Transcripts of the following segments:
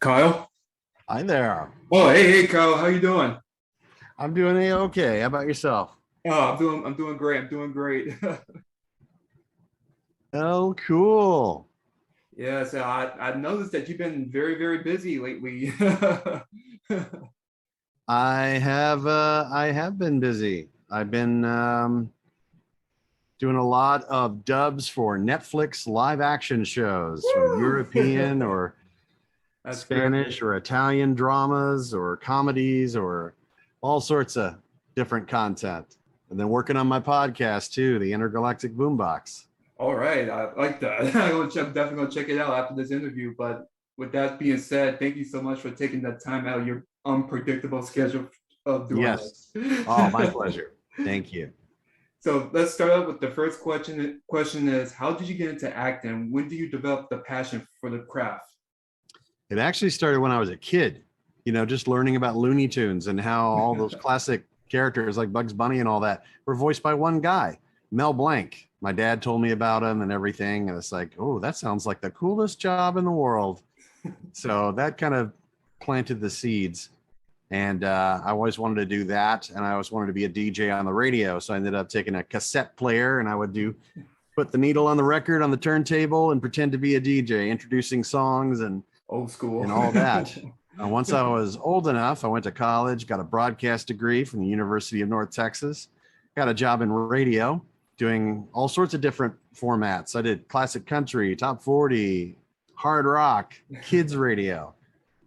Kyle. Hi there. Oh, hey, Kyle. How you doing? I'm doing okay. How about yourself? Oh, I'm doing great. I'm doing great. Oh, cool. Yeah, so I noticed that you've been very, very busy lately. I have been busy. I've been doing a lot of dubs for Netflix live action shows, or Woo! European or That's great. Spanish or Italian dramas or comedies or all sorts of different content. And then working on my podcast too, the Intergalactic Boombox. All right, I like that. Definitely gonna check it out after this interview. But with that being said, thank you so much for taking the time out of your unpredictable schedule of doing Yes. Oh, my pleasure. Thank you. So let's start out with the first question. Question is, how did you get into acting? When do you develop the passion for the craft? It actually started when I was a kid, just learning about Looney Tunes and how all those classic characters like Bugs Bunny and all that were voiced by one guy, Mel Blanc. My dad told me about him and everything. And it's like, oh, that sounds like the coolest job in the world. So that kind of planted the seeds. And I always wanted to do that. And I always wanted to be a DJ on the radio. So I ended up taking a cassette player and I would put the needle on the record on the turntable and pretend to be a DJ, introducing songs and Old school. all that. Once I was old enough, I went to college, got a broadcast degree from the University of North Texas, got a job in radio doing all sorts of different formats. I did classic country, top 40, hard rock, kids radio.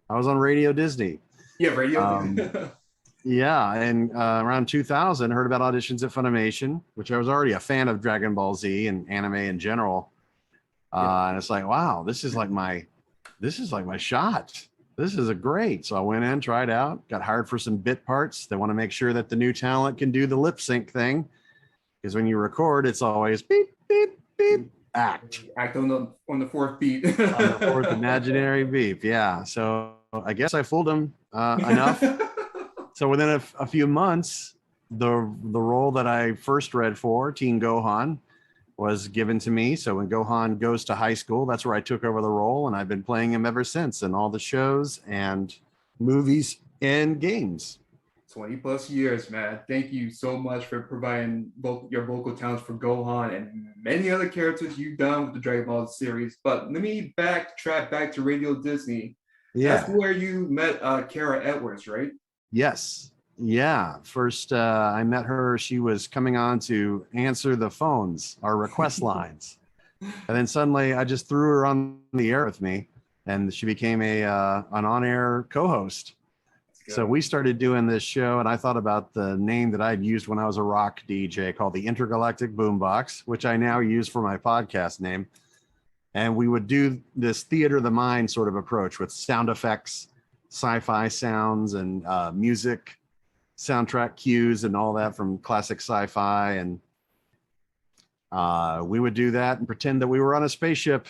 I was on Radio Disney. Yeah, radio. Yeah, and around 2000, I heard about auditions at Funimation, which I was already a fan of Dragon Ball Z and anime in general. And it's like, wow, this is like my shot. This is a great. So I went in, tried out, got hired for some bit parts. They want to make sure that the new talent can do the lip sync thing. Because when you record, it's always beep, beep, beep, act. Act on the fourth beat. On the fourth imaginary beep. Yeah. So I guess I fooled them enough. So within a few months, the role that I first read for, Teen Gohan, was given to me. So when Gohan goes to high school, that's where I took over the role, and I've been playing him ever since in all the shows and movies and games. 20 plus years, man. Thank you so much for providing both your vocal talents for Gohan and many other characters you've done with the Dragon Ball series. But let me backtrack back to Radio Disney. Yeah. That's where you met Kara Edwards, right? Yes. Yeah. First, I met her. She was coming on to answer the phones, our request lines. And then suddenly I just threw her on the air with me and she became an on-air co-host. So we started doing this show and I thought about the name that I'd used when I was a rock DJ called the Intergalactic Boombox, which I now use for my podcast name. And we would do this theater of the mind sort of approach with sound effects, sci-fi sounds and music, soundtrack cues and all that from classic sci-fi. And we would do that and pretend that we were on a spaceship.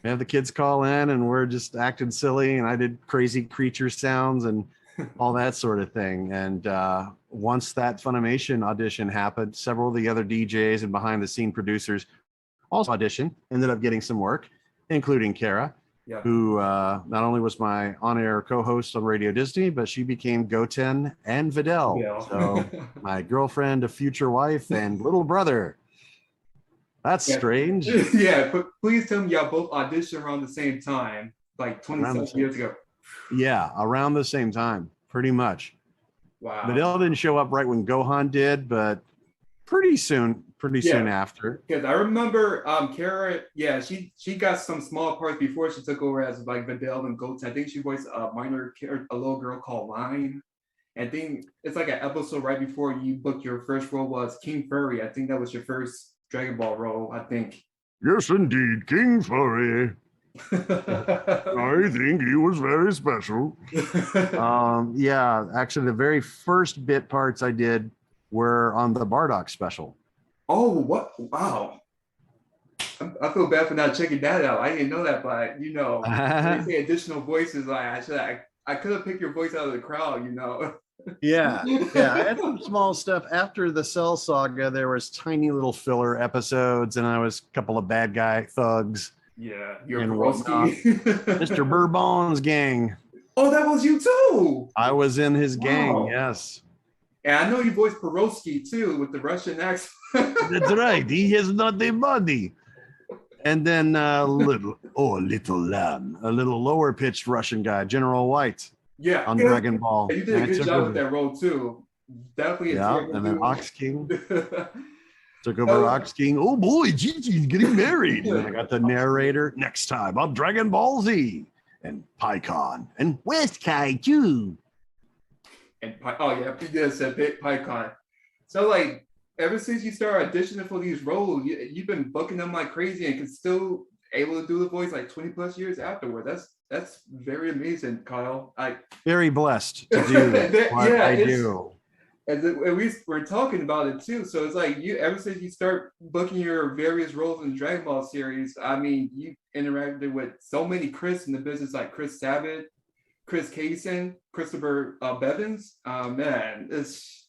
We have the kids call in and we're just acting silly. And I did crazy creature sounds and all that sort of thing. And once that Funimation audition happened, several of the other DJs and behind the scene producers also auditioned, ended up getting some work, including Kara. Yeah. Who not only was my on-air co-host on Radio Disney, but she became Goten and Videl. Yeah. So my girlfriend, a future wife, and little brother. That's strange. Yeah, but please tell me y'all both auditioned around the same time, like 20 years ago. Yeah, around the same time, pretty much. Wow. Videl didn't show up right when Gohan did, but pretty soon after. Because I remember Kara, yeah, she got some small parts before she took over as like Videl and Goten. I think she voiced a little girl called Line. I think it's like an episode right before you booked your first role was King Furry. I think that was your first Dragon Ball role, I think. Yes, indeed, King Furry. I think he was very special. Yeah, actually the very first bit parts I did were on the Bardock special. Oh, what? Wow. I feel bad for not checking that out. I didn't know that, but when you say additional voices, like I could have picked your voice out of the crowd, Yeah. I had some small stuff after the Cell Saga. There was tiny little filler episodes, and I was a couple of bad guy thugs. Yeah, you're Mr. Bourbon's gang. Oh, that was you too. I was in his gang. Wow. Yes, And I know you voiced Perovsky too with the Russian accent. that's right. He has not a body. And then little lamb, a little lower pitched Russian guy, General White Yeah, on yeah. Dragon Ball. You did And a I good took job with over. that role too. Definitely Yeah, enjoyable and then doing. Ox King took over Ox King. Oh boy, Gigi's getting married. And then I got the narrator next time on Dragon Ball Z and PyCon and West Kai too. And oh yeah, he did said PyCon. So like ever since you started auditioning for these roles, you've been booking them like crazy and can still able to do the voice like 20 plus years afterward. That's very amazing, Kyle. Very blessed to do what yeah, I do. And we're talking about it too. So it's like you ever since you start booking your various roles in the Dragon Ball series, I mean, you interacted with so many Chris in the business, like Chris Sabat, Chris Kaysen, Christopher Bevins. Man, it's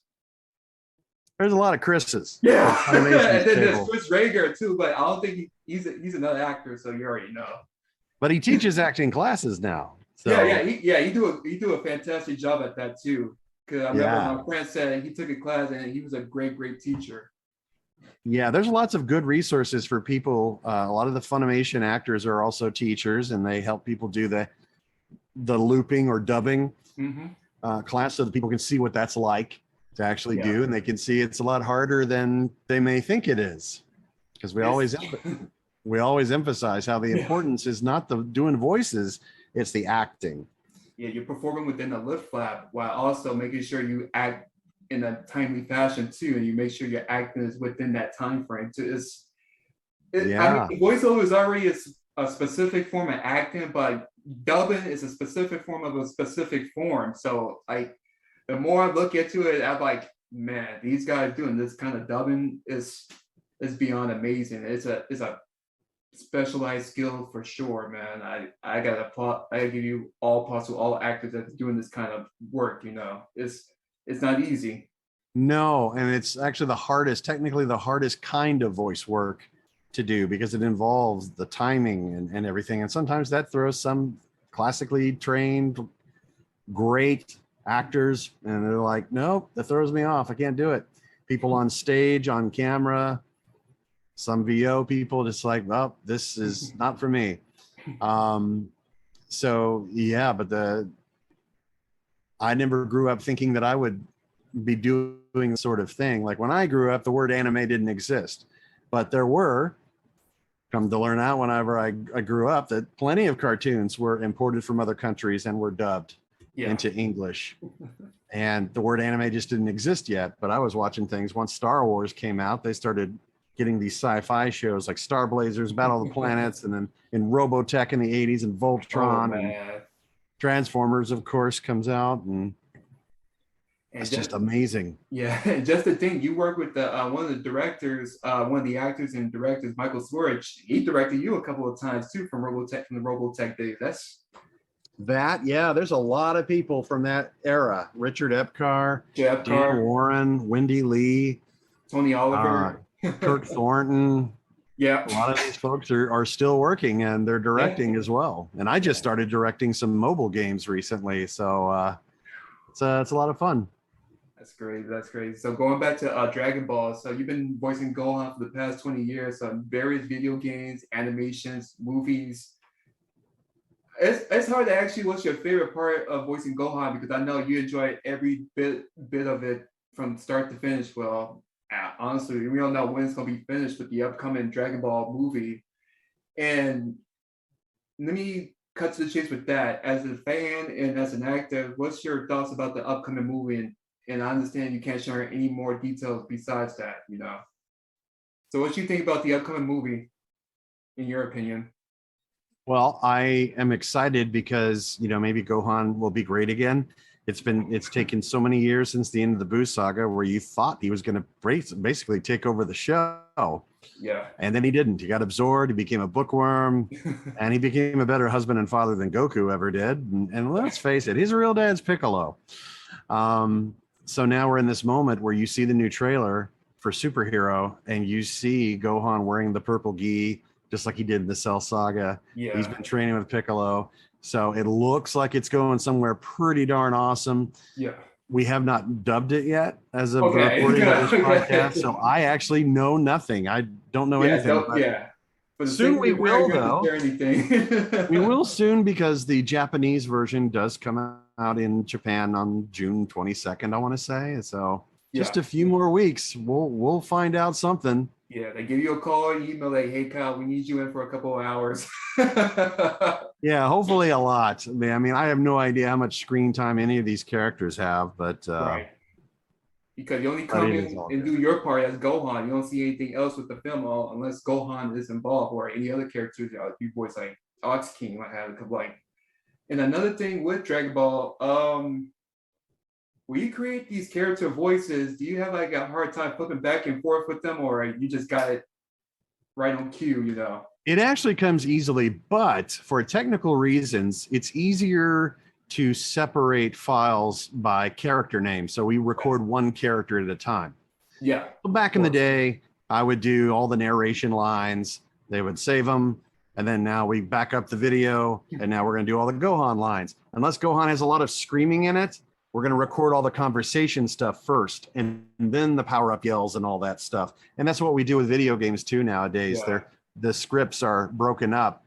There's a lot of Chris's. yeah. And then table. there's Chris Rager too, but I don't think he's another actor, so you already know. But he teaches acting classes now. So. He do a fantastic job at that too. Because I remember my friend said he took a class and he was a great teacher. Yeah, there's lots of good resources for people. A lot of the Funimation actors are also teachers, and they help people do the looping or dubbing class, so that people can see what that's like to actually do, and they can see it's a lot harder than they may think it is. Because we always emphasize how the importance is not the doing voices, it's the acting. Yeah, you're performing within the lip flap while also making sure you act in a timely fashion too, and you make sure your acting is within that time frame too. I mean, voiceover is already a specific form of acting, but dubbing is a specific form of a specific form. So like, the more I look into it, I'm like, man, these guys doing this kind of dubbing is beyond amazing. It's a specialized skill for sure, man. I gotta applaud. I give you all props to all actors that's doing this kind of work. You know, it's not easy. No, and it's actually technically the hardest kind of voice work to do, because it involves the timing and everything. And sometimes that throws some classically trained, great actors, and they're like, nope, that throws me off. I can't do it. People on stage, on camera, some VO people just like, well, this is not for me. So yeah, but I never grew up thinking that I would be doing the sort of thing. Like when I grew up, the word anime didn't exist, but there were, come to learn out whenever I grew up, that plenty of cartoons were imported from other countries and were dubbed into English. And the word anime just didn't exist yet, but I was watching things. Once Star Wars came out, they started getting these sci-fi shows like Star Blazers, Battle of the Planets, and then in Robotech in the 80s, and Voltron, and Transformers, of course, comes out, and it's just amazing. Yeah, and just to think, you work with one of the directors, one of the actors and directors, Michael Swarich. He directed you a couple of times too from the Robotech days. There's a lot of people from that era. Richard Epcar, Dan Warren, Wendy Lee, Tony Oliver, Kirk Thornton. Yeah, a lot of these folks are still working, and they're directing as well. And I just started directing some mobile games recently, so it's a lot of fun. That's great. So going back to Dragon Ball, so you've been voicing Gohan for the past 20 years on various video games, animations, movies. It's hard to ask you what's your favorite part of voicing Gohan, because I know you enjoy every bit of it from start to finish. Well, honestly, we don't know when it's going to be finished with the upcoming Dragon Ball movie. And let me cut to the chase with that. As a fan and as an actor, what's your thoughts about the upcoming movie? And I understand you can't share any more details besides that, you know. So what do you think about the upcoming movie, in your opinion? Well, I am excited because, maybe Gohan will be great again. It's taken so many years since the end of the Buu saga, where you thought he was going to basically take over the show. Yeah. And then he didn't. He got absorbed. He became a bookworm, and he became a better husband and father than Goku ever did. And let's face it, his real dad's Piccolo. So now we're in this moment where you see the new trailer for Superhero, and you see Gohan wearing the purple gi, just like he did in the Cell Saga. Yeah. He's been training with Piccolo. So it looks like it's going somewhere pretty darn awesome. Yeah. We have not dubbed it yet as of the Okay. recording of this Okay. podcast. So I actually know nothing. I don't know anything. But yeah. For the soon sake of we it, we're will, not going to though. share anything. We will soon, because the Japanese version does come out in Japan on June 22nd, I want to say. So just Yeah. a few more weeks, we'll find out something. Yeah, they give you a call, email, like, hey, Kyle, we need you in for a couple of hours. Yeah, hopefully a lot. I mean, I have no idea how much screen time any of these characters have, but Right. Because you only but come it is in all and good. do your part as Gohan. You don't see anything else with the film unless Gohan is involved or any other characters. You voice like Ox King, like had a couple like. And another thing with Dragon Ball, when you create these character voices, do you have like a hard time flipping back and forth with them, or you just got it right on cue? You know. It actually comes easily, but for technical reasons, it's easier to separate files by character name. So we record one character at a time. Yeah. Back in the day, I would do all the narration lines. They would save them. And then now we back up the video. And now we're going to do all the Gohan lines. Unless Gohan has a lot of screaming in it, we're going to record all the conversation stuff first. And then the power up yells and all that stuff. And that's what we do with video games too nowadays. Yeah. The scripts are broken up.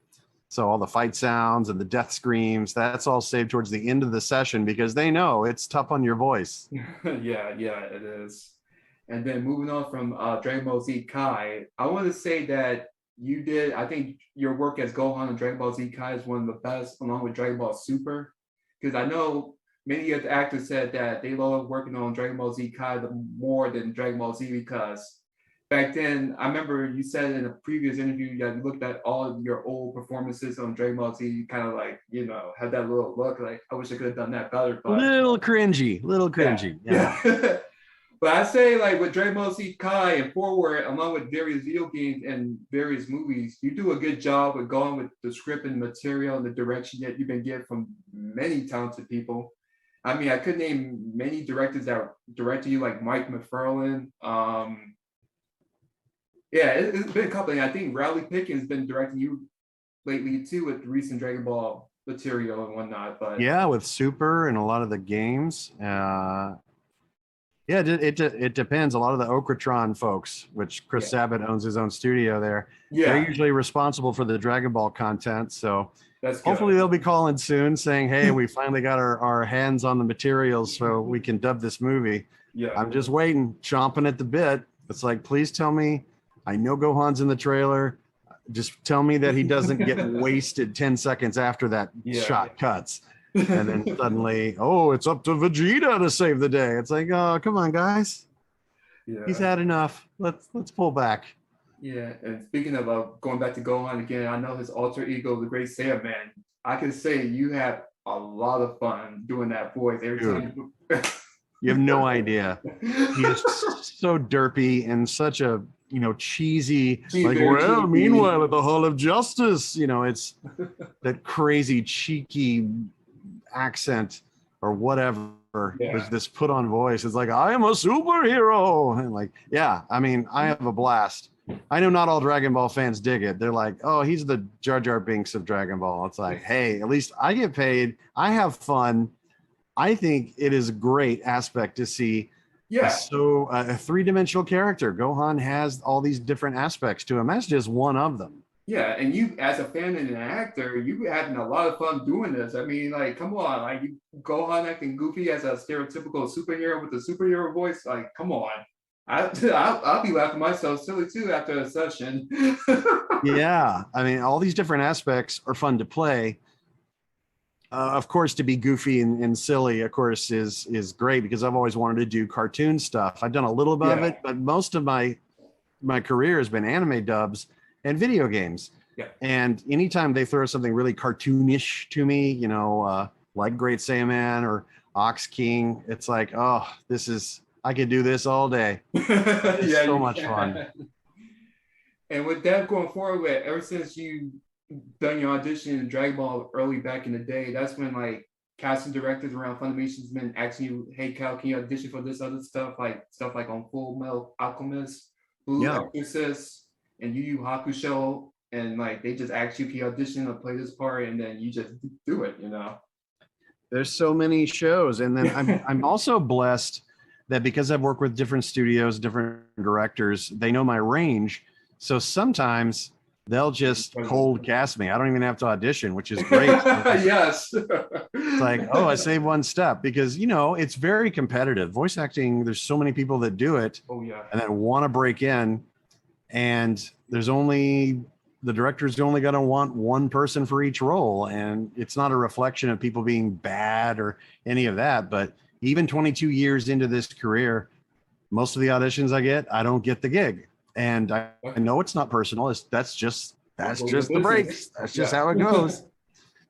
So all the fight sounds and the death screams, that's all saved towards the end of the session because they know it's tough on your voice. Yeah, it is. And then moving on from Dragon Ball Z Kai, I want to say that I think your work as Gohan in Dragon Ball Z Kai is one of the best, along with Dragon Ball Super. Because I know many of the actors said that they love working on Dragon Ball Z Kai more than Dragon Ball Z because back then, I remember you said in a previous interview that you looked at all of your old performances on Dragon Ball Z, you kind of like, had that little look like, I wish I could have done that better. But Little cringy. Yeah. But I say, like, with Dragon Ball Z Kai and Forward, along with various video games and various movies, you do a good job with going with the script and material and the direction that you've been getting from many talented people. I mean, I could name many directors that directed you, like Mike McFarlane. Yeah, it's been a couple. And I think Riley Pickens been directing you lately too with the recent Dragon Ball material and whatnot. But yeah, with Super and a lot of the games. Yeah, it depends. A lot of the Okratron folks, which Chris Sabat owns his own studio there, they're usually responsible for the Dragon Ball content. So hopefully they'll be calling soon saying, hey, we finally got our hands on the materials so we can dub this movie. Yeah. I'm just waiting, chomping at the bit. It's like, please tell me, I know Gohan's in the trailer. Just tell me that he doesn't get wasted 10 seconds after that shot cuts. And then suddenly, it's up to Vegeta to save the day. It's like, oh, come on, guys. Yeah. He's had enough. Let's pull back. Yeah, and speaking of going back to Gohan again, I know his alter ego, the Great Saiyaman. I can say you have a lot of fun doing that voice every time. You have no idea. He is so derpy and such a cheesy. Like, well, meanwhile at the Hall of Justice, it's that crazy cheeky accent or whatever. There's this put on voice. It's like, I am a superhero. And like, yeah, I mean, I have a blast. I know not all Dragon Ball fans dig it. They're like, oh, he's the Jar Jar Binks of Dragon Ball. It's like, hey, at least I get paid. I have fun. I think it is a great aspect to see a three-dimensional character. Gohan has all these different aspects to him. That's just one of them. Yeah, and you, as a fan and an actor, you having a lot of fun doing this. I mean, like, come on, like, you Gohan acting goofy as a stereotypical superhero with a superhero voice. Like, come on, I'll be laughing myself silly too after a session. Yeah, I mean, all these different aspects are fun to play. Of course, to be goofy and silly, of course, is great because I've always wanted to do cartoon stuff. I've done a little bit of it, but most of my career has been anime dubs and video games. Yeah. And anytime they throw something really cartoonish to me, like Great Saiyaman or Ox King, it's like, oh, I could do this all day. It's so much fun. And with that going forward, ever since you done your audition in Dragon Ball early back in the day, that's when like casting directors around Funimation's been asking you, hey Cal, can you audition for this other stuff like on Full Metal Alchemist, Blue Exorcist, and Yu Yu Hakusho. and like they just ask you if you audition or play this part, and then you just do it. There's so many shows, and then I'm also blessed that because I've worked with different studios, different directors, they know my range. So sometimes they'll just cold cast me. I don't even have to audition, which is great. Yes. It's like, oh, I saved one step, because it's very competitive. Voice acting, there's so many people that do it Oh yeah. and then want to break in, and the director's only going to want one person for each role, and it's not a reflection of people being bad or any of that. But even 22 years into this career, most of the auditions I get, I don't get the gig, and I know it's not personal. That's just the breaks. That's just how it goes.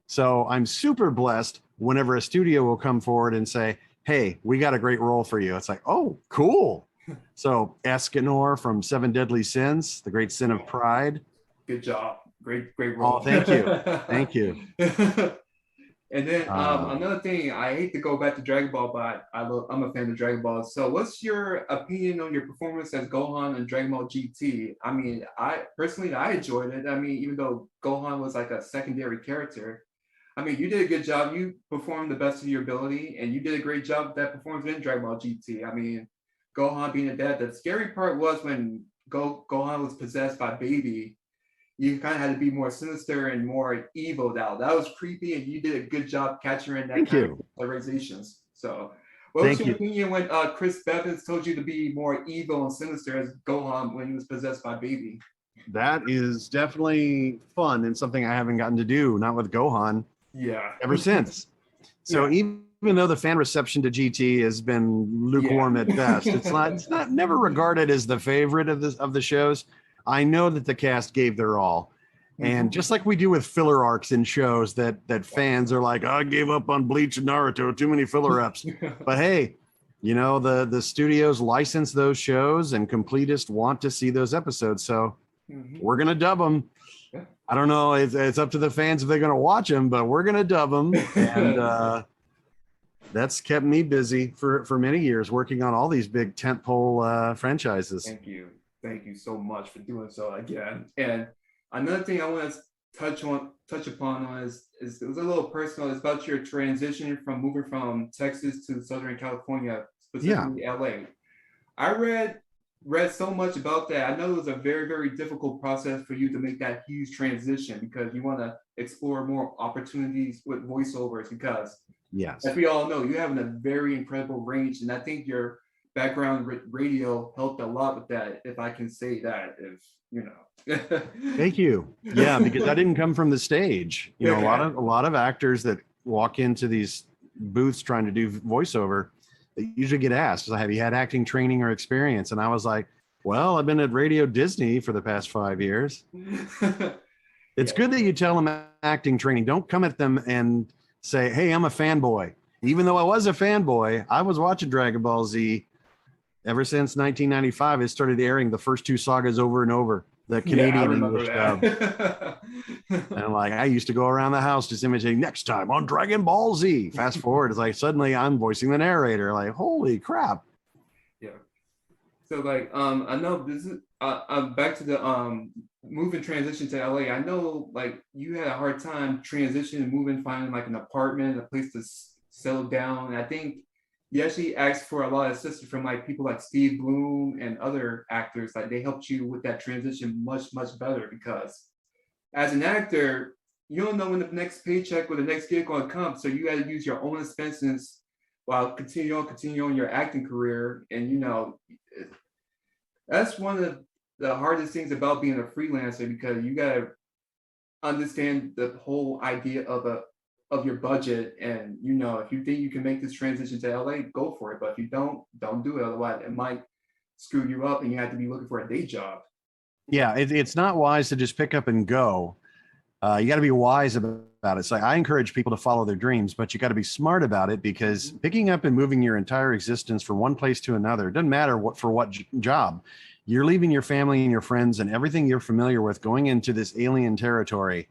So I'm super blessed whenever a studio will come forward and say, hey, we got a great role for you. It's like, oh, cool. So Escanor from Seven Deadly Sins, The Great Sin of Pride. Good job. Great role. Oh, thank you. Thank you. And then another thing, I hate to go back to Dragon Ball, but I'm a fan of Dragon Ball. So what's your opinion on your performance as Gohan in Dragon Ball GT? I mean, I personally enjoyed it. I mean, even though Gohan was like a secondary character, I mean, you did a good job. You performed the best of your ability, and you did a great job with that performance in Dragon Ball GT. I mean, Gohan being a dad, the scary part was when Gohan was possessed by Baby. You kind of had to be more sinister and more evil now. That was creepy, and you did a good job capturing that kind of characterizations. So, what was your opinion when Chris Bevins told you to be more evil and sinister as Gohan when he was possessed by Baby? That is definitely fun and something I haven't gotten to do, not with Gohan. Yeah. Ever since. So even though the fan reception to GT has been lukewarm at best, it's not never regarded as the favorite of the shows. I know that the cast gave their all. And just like we do with filler arcs in shows that fans are like, I gave up on Bleach and Naruto, too many filler reps. But hey, the studios license those shows, and completists want to see those episodes. So we're going to dub them. I don't know. It's up to the fans if they're going to watch them, but we're going to dub them. And that's kept me busy for many years, working on all these big tentpole franchises. Thank you. Thank you so much for doing so again. And another thing I want to touch upon is it was a little personal. It's about your transition from moving from Texas to Southern California, specifically LA. I read so much about that. I know it was a very, very difficult process for you to make that huge transition, because you want to explore more opportunities with voiceovers, because as we all know, you have a very incredible range, and I think your background radio helped a lot with that, if I can say that, Thank you. Yeah, because I didn't come from the stage. A lot of actors that walk into these booths trying to do voiceover, they usually get asked, have you had acting training or experience? And I was like, well, I've been at Radio Disney for the past 5 years. It's good that you tell them acting training. Don't come at them and say, hey, I'm a fanboy. Even though I was a fanboy, I was watching Dragon Ball Z ever since 1995. It started airing the first 2 sagas over and over, the Canadian English dub. And I used to go around the house just imitating, next time on Dragon Ball Z. Fast forward, it's like suddenly I'm voicing the narrator. Like, holy crap. Yeah. So I know this is back to the moving transition to LA. I know you had a hard time transitioning, moving, finding an apartment, a place to settle down. And I think you actually asked for a lot of assistance from people like Steve Bloom and other actors. They helped you with that transition much, much better, because as an actor, you don't know when the next paycheck or the next gig going to come. So you got to use your own expenses while continue on your acting career. And that's one of the hardest things about being a freelancer, because you got to understand the whole idea of your budget. And if you think you can make this transition to LA, go for it. But if you don't do it. Otherwise, it might screw you up, and you have to be looking for a day job. Yeah, it's not wise to just pick up and go. You got to be wise about it. So I encourage people to follow their dreams, but you got to be smart about it, because picking up and moving your entire existence from one place to another, doesn't matter what job, you're leaving your family and your friends and everything you're familiar with, going into this alien territory.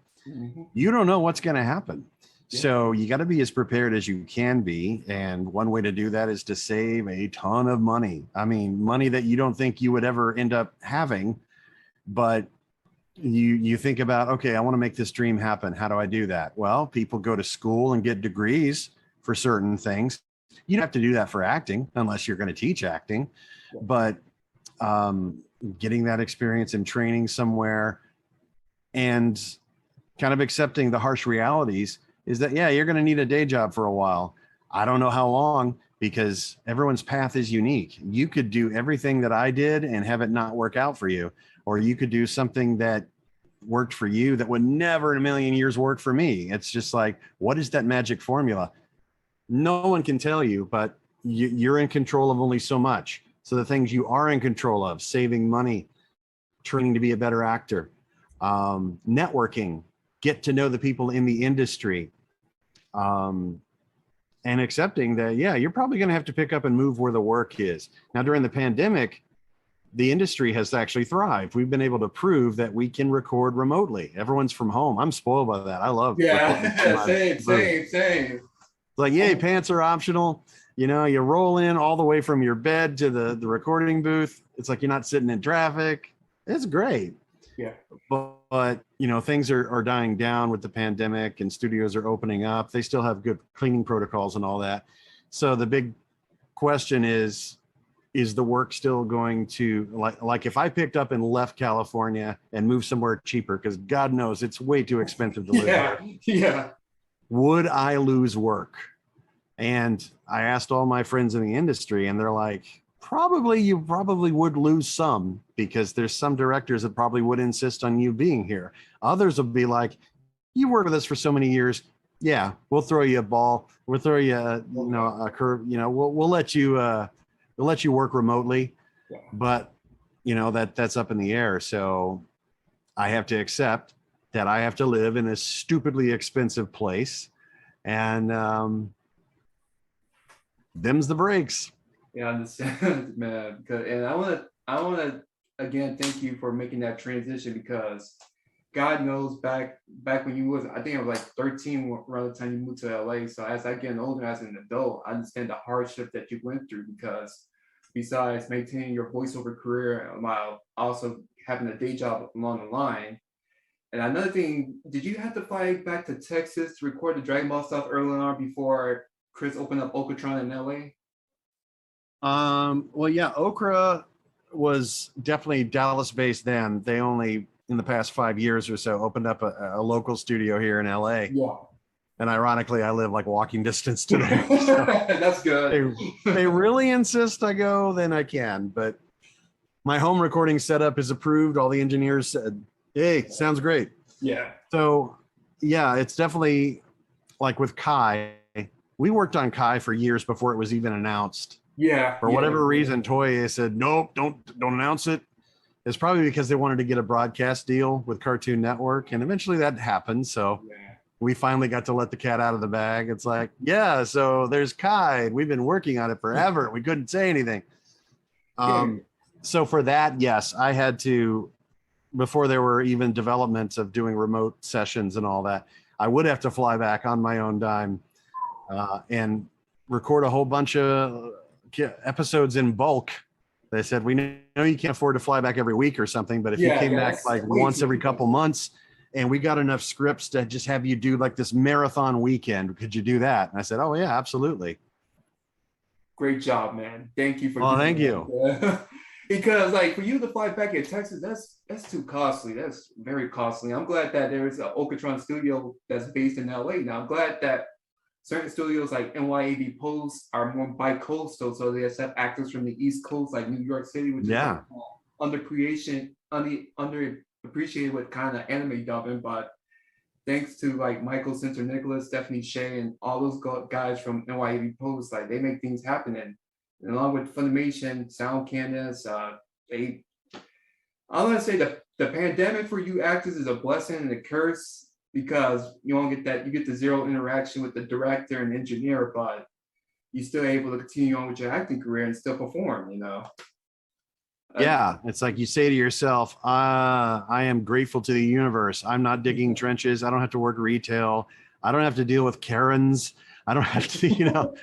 You don't know what's going to happen. So you got to be as prepared as you can be. And one way to do that is to save a ton of money. I mean, money that you don't think you would ever end up having, but you think about, okay, I want to make this dream happen. How do I do that? Well, people go to school and get degrees for certain things. You don't have to do that for acting unless you're going to teach acting, but getting that experience and training somewhere and kind of accepting the harsh realities is that, yeah, you're going to need a day job for a while. I don't know how long, because everyone's path is unique. You could do everything that I did and have it not work out for you, or you could do something that worked for you that would never in a million years work for me. It's just like, what is that magic formula? No one can tell you, but you're in control of only so much. So the things you are in control of, saving money, training to be a better actor, networking, get to know the people in the industry, and accepting that, yeah, you're probably going to have to pick up and move where the work is. Now, during the pandemic, the industry has actually thrived. We've been able to prove that we can record remotely. Everyone's from home. I'm spoiled by that. I love Same. Like, yay, pants are optional. You know, you roll in all the way from your bed to the recording booth. It's like you're not sitting in traffic. It's great. Yeah. But you know, things are dying down with the pandemic and studios are opening up. They still have good cleaning protocols and all that. So the big question is the work still going to, like if I picked up and left California and moved somewhere cheaper, because God knows it's way too expensive to live there. Yeah. Would I lose work? And I asked all my friends in the industry and they're like, you probably would lose some, because there's some directors that probably would insist on you being here. Others will be like, you worked with us for so many years. Yeah, we'll throw you a ball. We'll throw you a curve. You know, we'll let you work remotely. Yeah. But you know, that's up in the air. So I have to accept that I have to live in a stupidly expensive place, and them's the breaks. Yeah, I understand, man. And I want to again thank you for making that transition, because God knows back when you was, I think I was like 13 around the time you moved to LA. So as I get older, as an adult, I understand the hardship that you went through, because besides maintaining your voiceover career while also having a day job along the line. And another thing, did you have to fly back to Texas to record the Dragon Ball stuff early on before Chris opened up Okratron in LA? Well, yeah, Okra was definitely Dallas based then. They only, in the past 5 years or so, opened up a local studio here in LA. Yeah. And ironically, I live like walking distance to there. So that's good. They really insist I go, then I can. But my home recording setup is approved. All the engineers said, hey, sounds great. Yeah. So yeah, it's definitely like with Kai. We worked on Kai for years before it was even announced. Yeah. For whatever reason, Toei said, nope, don't announce it. It's probably because they wanted to get a broadcast deal with Cartoon Network, and eventually that happened. So we finally got to let the cat out of the bag. It's like, yeah, so there's Kai. We've been working on it forever. We couldn't say anything. So for that, yes, I had to, before there were even developments of doing remote sessions and all that, I would have to fly back on my own dime and record a whole bunch of episodes in bulk. They said, we know you can't afford to fly back every week or something, but if you came back like once every couple months and we got enough scripts to just have you do like this marathon weekend, could you do that? And I said, oh yeah, absolutely. Great job, man. Thank you for thank you. Because like for you to fly back in Texas, that's too costly. That's very costly. I'm glad that there is an Okratron studio that's based in LA. Now I'm glad that certain studios like NYAV Post are more bi-coastal, so they accept actors from the East Coast, like New York City, which is like, underappreciated with kind of anime dubbing. But thanks to like Michael Center Nicholas, Stephanie Shea, and all those guys from NYAV Post, like they make things happen. And along with Funimation, Sound Canvas, I'm gonna say the pandemic for you actors is a blessing and a curse, because you don't get that, you get the zero interaction with the director and engineer, but you're still able to continue on with your acting career and still perform, you know? Yeah, it's like you say to yourself, I am grateful to the universe. I'm not digging trenches. I don't have to work retail. I don't have to deal with Karens. I don't have to, you know,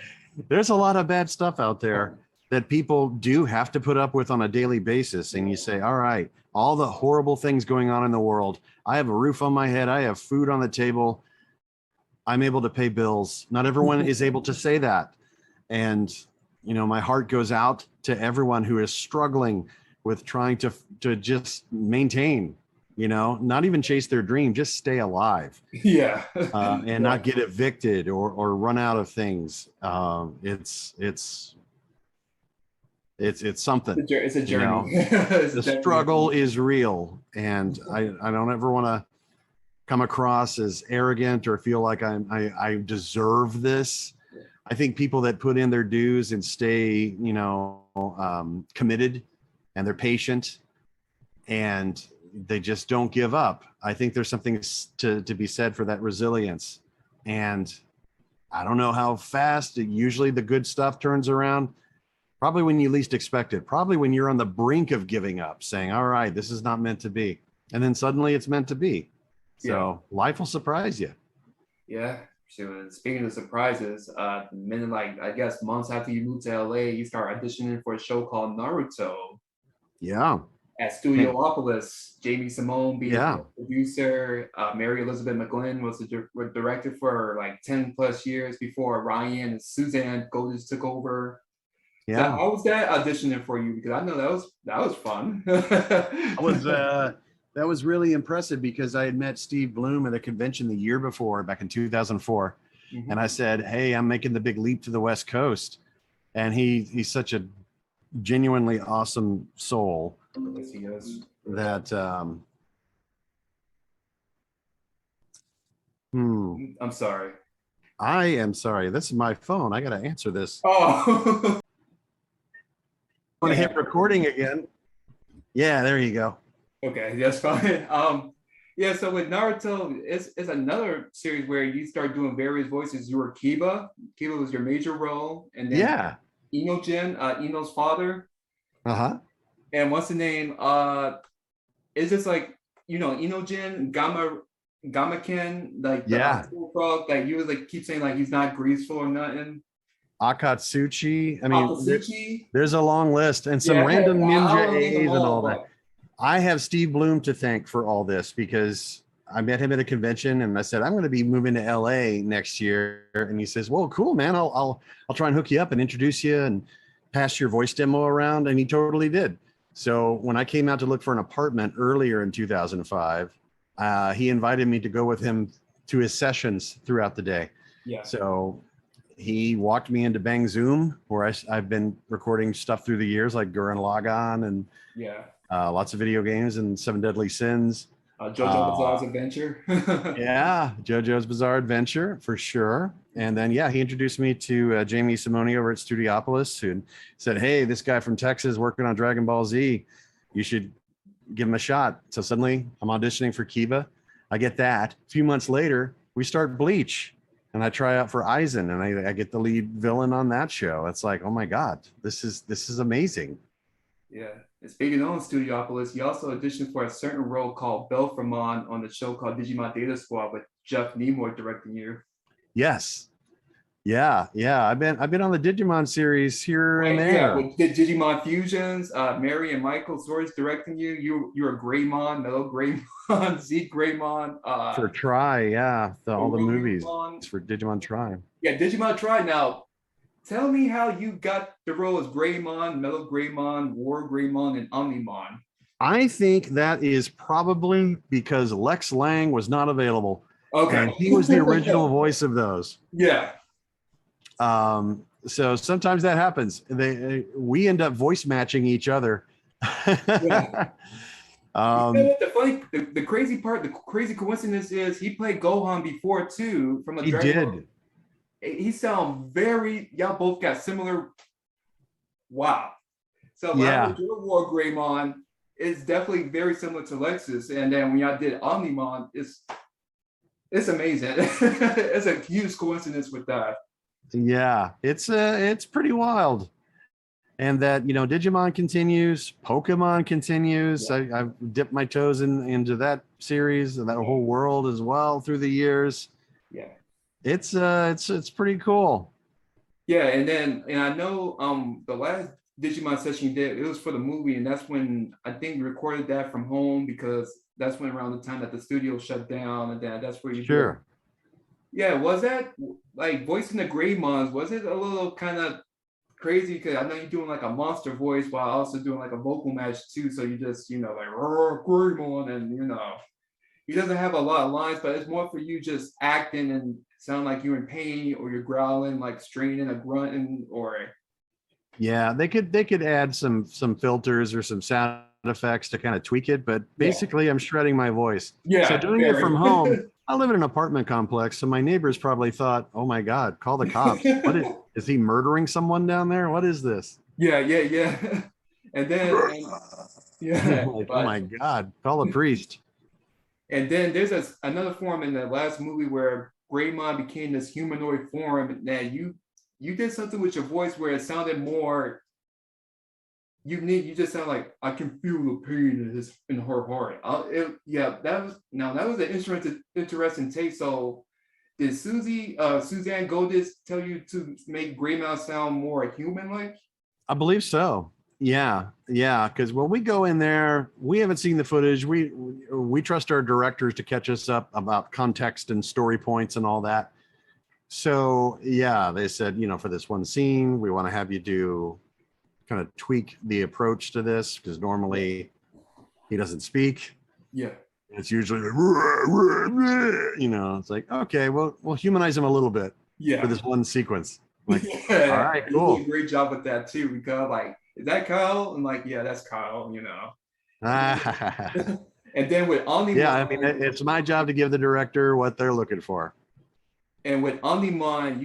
there's a lot of bad stuff out there. that people do have to put up with on a daily basis. And you say, all right, all the horrible things going on in the world, I have a roof on my head, I have food on the table, I'm able to pay bills. Not everyone is able to say that. And, you know, my heart goes out to everyone who is struggling with trying to just maintain, you know, not even chase their dream, just stay alive. Yeah. And not get evicted or run out of things. It's something. It's a you know? journey. It's The definitely- struggle is real, and I don't ever want to come across as arrogant or feel like I deserve this. I think people that put in their dues and stay, you know, committed, and they're patient, and they just don't give up. I think there's something to be said for that resilience. And I don't know how fast usually the good stuff turns around. Probably when you least expect it. Probably when you're on the brink of giving up, saying, all right, this is not meant to be. And then suddenly it's meant to be. So life will surprise you. Yeah. So speaking of surprises, minute like I guess months after you moved to LA, you start auditioning for a show called Naruto Yeah. at Studiopolis. Jamie Simone being Yeah. the producer. Mary Elizabeth McGlynn was the director for like 10 plus years before Ryan and Suzanne Golden took over. So Yeah. how was that auditioning for you? Because I know that was fun. That was really impressive because I had met Steve Bloom at a convention the year before, back in 2004. Mhm. And I said, hey, I'm making the big leap to the West Coast. And he's such a genuinely awesome soul Yes, he is. that I'm sorry. I am sorry. This is my phone. I got to answer this. Oh. I want to hit recording again. Yeah, there you go. Okay, that's fine. Yeah, so with Naruto, it's another series where you start doing various voices. You were Kiba. Kiba was your major role, and then Yeah. Inojin, Ino's father. Uh-huh. And what's the name? It's just like, you know, Inojin, Gamaken, like Yeah. the frog, like you was like keep saying like he's not graceful or nothing. Akatsuchi. I mean, Akatsuchi. there's a long list and some Yeah, random I ninja don't name them A's and all but- that. I have Steve Bloom to thank for all this because I met him at a convention and I said, I'm going to be moving to LA next year. And he says, well, cool, man. I'll try and hook you up and introduce you and pass your voice demo around. And he totally did. So when I came out to look for an apartment earlier in 2005, he invited me to go with him to his sessions throughout the day. Yeah. So he walked me into Bang Zoom, where I've been recording stuff through the years, like Gurren Lagann and Yeah. lots of video games and Seven Deadly Sins. JoJo Bizarre's Adventure. Yeah, JoJo's Bizarre Adventure for sure. And then, yeah, he introduced me to Jamie Simone over at Studiopolis, who said, hey, this guy from Texas working on Dragon Ball Z, you should give him a shot. So suddenly I'm auditioning for Kiba. I get that. A few months later, we start Bleach. And I try out for Aizen, and I get the lead villain on that show. It's like, oh my God, this is amazing. Yeah. And speaking on Studiopolis, he also auditioned for a certain role called Belframon on the show called Digimon Data Squad with Jeff Nimoy directing you. Yes. Yeah. I've been on the Digimon series here and there. Yeah, with the Digimon Fusions, Mary and Michael Swords directing you. You were Greymon, Mellow Greymon, Zeke Greymon. For Try, yeah. All the movies Digimon. for Digimon Try. Yeah, Digimon Try. Now, tell me how you got the role as Greymon, Mellow Greymon, War Greymon, and Omnimon. I think that is probably because Lex Lang was not available. Okay. And he was the original voice of those. Yeah. So sometimes that happens. We end up voice matching each other. Yeah. You know what the crazy part, the crazy coincidence is he played Gohan before too from a He Dragon Ball. did. He sound very, y'all both got similar. Wow. So Yeah. when I did War Greymon, it's definitely very similar to Lexus. And then when y'all did Omnimon, it's amazing. It's a huge coincidence with that. Yeah, it's pretty wild. And that, you know, Digimon continues, Pokemon continues. Yeah. I've dipped my toes into that series and that whole world as well through the years. Yeah. It's pretty cool. Yeah, and I know the last Digimon session you did, it was for the movie, and that's when I think you recorded that from home because that's when around the time that the studio shut down, and then that's where you do it. Sure. Yeah, was that like voicing the Greymons? Was it a little kind of crazy? Because I know you're doing like a monster voice while also doing like a vocal match too. So you just like Greymon, and he doesn't have a lot of lines, but it's more for you just acting and sound like you're in pain or you're growling, like straining a grunting or Yeah, they could add some filters or some sound effects to kind of tweak it, but yeah, basically I'm shredding my voice. So yeah, doing it very. from home, I live in an apartment complex, so my neighbors probably thought, "Oh my God, call the cops! Is he murdering someone down there? What is this?" Yeah, yeah, yeah. And yeah, Like, oh my but God, call the priest. and then there's another form in the last movie where Greymon became this humanoid form. That you did something with your voice where it sounded more unique. You just sound like I can feel the pain in her heart. Yeah, that was an interesting take. So did Suzanne Goldis tell you to make Greymon sound more human like? I believe so. Yeah, yeah. Because when we go in there, we haven't seen the footage. We trust our directors to catch us up about context and story points and all that. So yeah, they said, for this one scene, we want to have you do kind of tweak the approach to this because normally he doesn't speak. Yeah. It's usually like, it's like, okay, well, we'll humanize him a little bit for Yeah. this one sequence. Like, all Yeah. right, You did a cool. great job with that too, because like, is that Kyle? I'm like, yeah, that's Kyle. And then, and then with Yeah, I mean, Omnimon, it's my job to give the director what they're looking for. you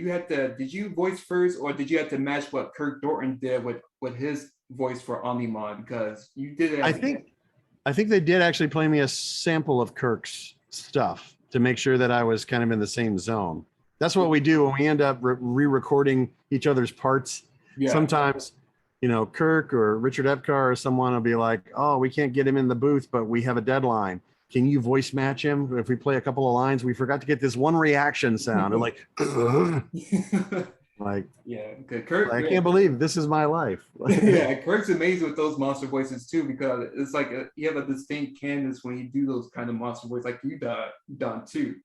had to, did you voice first or did you have to match what Kirk Thornton did with his voice for Omnimon? Because you did it I at the think I think they did actually play me a sample of Kirk's stuff to make sure that I was kind of in the same zone. That's what we do when we end up re-recording each other's parts. yeah. Sometimes, Kirk or Richard Epcar or someone will be like, "Oh, we can't get him in the booth, but we have a deadline. Can you voice match him? If we play a couple of lines, we forgot to get this one reaction sound." Or like, like, Yeah, because Kirk, I yeah, can't believe this is my life. yeah, Kirk's amazing with those monster voices too, because it's like you have a distinct cadence when you do those kind of monster voices, like you done too.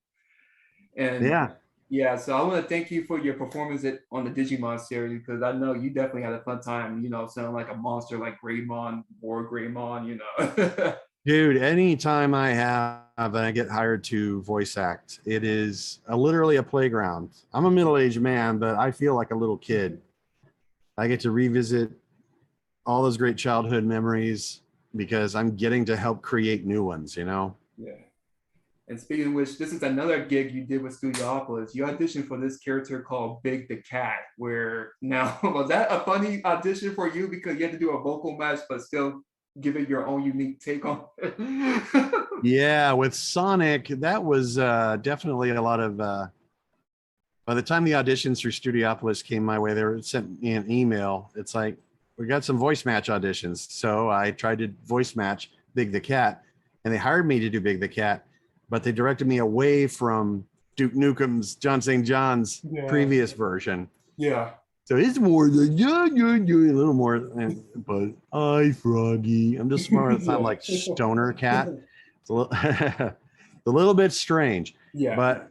And Yeah. yeah, so I want to thank you for your performance on the Digimon series because I know you definitely had a fun time, sounding like a monster like Greymon or Greymon. Dude, anytime I have and I get hired to voice act, it is literally a playground. I'm a middle-aged man, but I feel like a little kid. I get to revisit all those great childhood memories because I'm getting to help create new ones. Yeah. And speaking of which, this is another gig you did with Studiopolis. You auditioned for this character called Big the Cat, where now, was that a funny audition for you because you had to do a vocal match, but still give it your own unique take on it? Yeah, with Sonic, that was definitely a lot of. By the time the auditions through Studiopolis came my way, they were sent me an email. It's like, we got some voice match auditions. So I tried to voice match Big the Cat, and they hired me to do Big the Cat, but they directed me away from Duke Nukem's John St. John's Yeah. previous version. Yeah. So it's more like, yeah, a little more, but hi, Froggy. I'm just smart. It sound like Stoner Cat. It's a little bit strange. Yeah. But,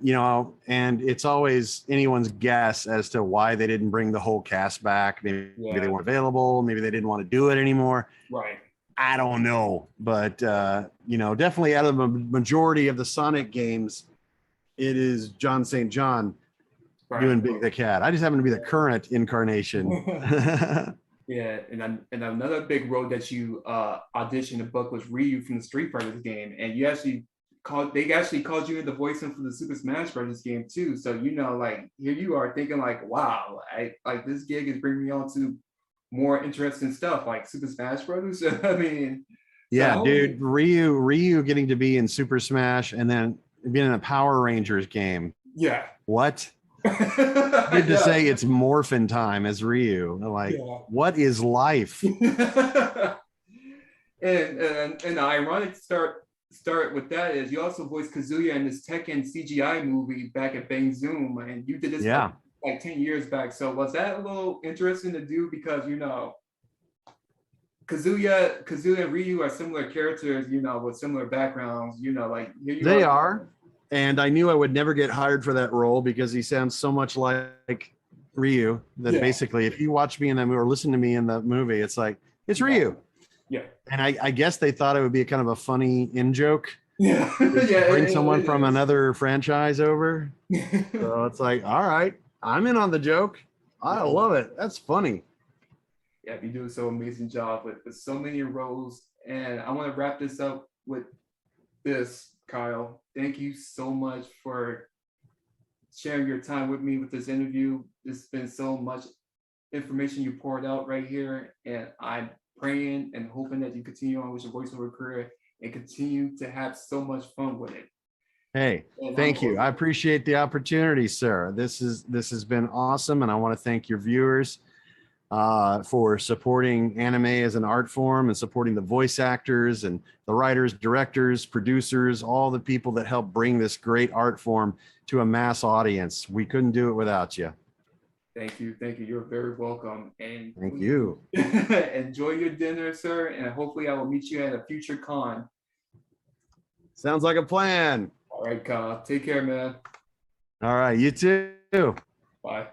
and it's always anyone's guess as to why they didn't bring the whole cast back. Maybe they weren't available. Maybe they didn't want to do it anymore. Right. I don't know. But, definitely out of the majority of the Sonic games, it is John St. John doing Big the Cat. I just happen to be the current incarnation. Yeah, and another big role that you auditioned to book was Ryu from the Street Fighter game, and they actually called you in the voice for the Super Smash Bros. Game too. So like here you are thinking like, wow, like this gig is bringing me on to more interesting stuff like Super Smash Bros. I mean, yeah, so dude, Ryu getting to be in Super Smash and then being in a Power Rangers game. Yeah. What? Good to say it's morphin time as Ryu. Like, what is life? and the ironic start with that is you also voiced Kazuya in this Tekken CGI movie back at Bang Zoom, and you did this. Yeah. like 10 years back. So was that a little interesting to do because Kazuya and Ryu are similar characters, with similar backgrounds, like here you They are. are. And I knew I would never get hired for that role because he sounds so much like Ryu that Yeah. basically if you watch me in that movie or listen to me in the movie, it's like, it's Ryu. Yeah. And I guess they thought it would be a kind of a funny in joke. Yeah. Bring it someone from is. another franchise over. So it's like, all right, I'm in on the joke. I love it. That's funny. Yeah, you do so amazing job with so many roles. And I want to wrap this up with this, Kyle. Thank you so much for sharing your time with me with this interview. It's been so much information you poured out right here. And I'm praying and hoping that you continue on with your voiceover career and continue to have so much fun with it. Hey, And thank you. I appreciate the opportunity, sir. This has been awesome. And I want to thank your viewers for supporting anime as an art form and supporting the voice actors and the writers, directors, producers, all the people that help bring this great art form to a mass audience. We couldn't do it without you. Thank you. Thank you. You're very welcome. And Thank you. enjoy your dinner, sir. And hopefully I will meet you at a future con. Sounds like a plan. All right, Kyle. Take care, man. All right. You too. Bye.